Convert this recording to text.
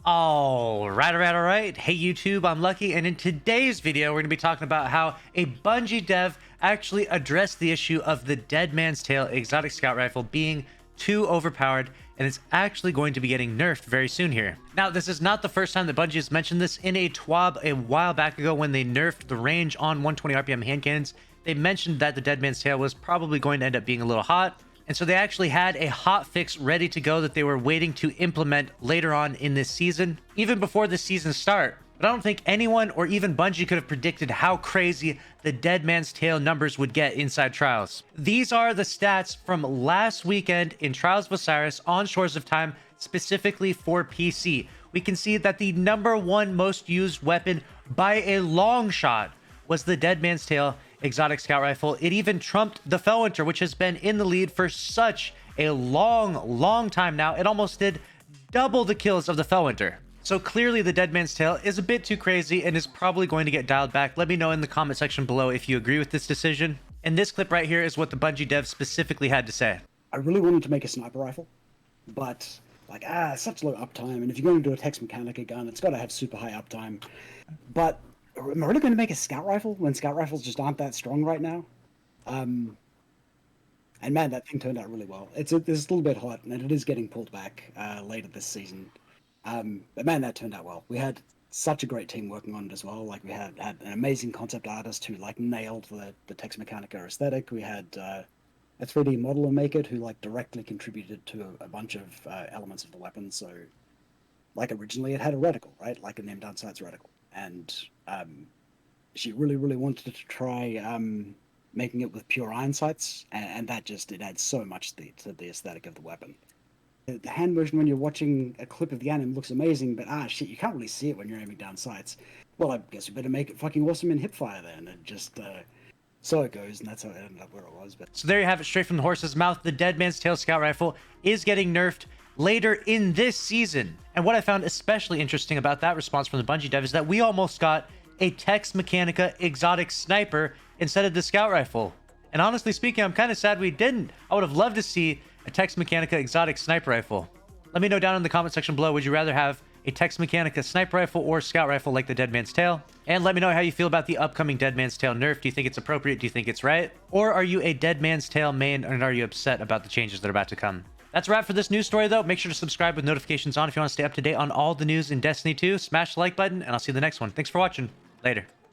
All right. Hey YouTube, I'm Lucky, and in today's video, we're going to be talking about how a Bungie dev actually addressed the issue of the Dead Man's Tale exotic scout rifle being too overpowered, and it's actually going to be getting nerfed very soon here. Now, this is not the first time that Bungie has mentioned this. In a TWAB a while back ago, when they nerfed the range on 120 RPM hand cannons, they mentioned that the Dead Man's Tale was probably going to end up being a little hot. And so they actually had a hot fix ready to go that they were waiting to implement later on in this season, even before the season start. But I don't think anyone or even Bungie could have predicted how crazy the Dead Man's Tale numbers would get inside Trials. These are the stats from last weekend in Trials of Osiris on Shores of Time, specifically for PC. We can see that the #1 most used weapon by a long shot was the Dead Man's Tale exotic scout rifle. It even trumped the Felwinter, which has been in the lead for such a long time now. It almost did double the kills of the Felwinter. So clearly the Dead Man's Tale is a bit too crazy and is probably going to get dialed back. Let me know in the comment section below if you agree with this decision. And this clip right here is what the Bungie dev specifically had to say. I really wanted to make a sniper rifle, but such low uptime, and if you're going to do a Tex Mechanica gun, it's got to have super high uptime. But am I really going to make a scout rifle when scout rifles just aren't that strong right now? And man, that thing turned out really well. It's a little bit hot, and it is getting pulled back later this season. But man, that turned out well. We had such a great team working on it as well. Like, we had an amazing concept artist who nailed the Tex Mechanica aesthetic. We had a 3D modeler maker who directly contributed to a bunch of elements of the weapon. So originally it had a reticle, right? Like a named down sights reticle. And she really wanted to try making it with pure iron sights, and that it adds so much to the aesthetic of the weapon. The hand motion when you're watching a clip of the anim looks amazing, but shit, you can't really see it when you're aiming down sights. Well, I guess we better make it fucking awesome in hipfire then, and just so it goes, and that's how it ended up where it was. But so there you have it, straight from the horse's mouth. The Dead Man's Tale scout rifle is getting nerfed later in this season. And what I found especially interesting about that response from the Bungie dev is that we almost got a Tex Mechanica exotic sniper instead of the scout rifle. And honestly speaking, I'm kind of sad we didn't. I would have loved to see a Tex Mechanica exotic sniper rifle. Let me know down in the comment section below, would you rather have a Tex Mechanica sniper rifle or scout rifle like the Dead Man's Tale? And let me know how you feel about the upcoming Dead Man's Tale nerf. Do you think it's appropriate? Do you think it's right? Or are you a Dead Man's Tale main, and are you upset about the changes that are about to come? That's a wrap for this news story, though. Make sure to subscribe with notifications on if you want to stay up to date on all the news in Destiny 2. Smash the like button, and I'll see you in the next one. Thanks for watching. Later.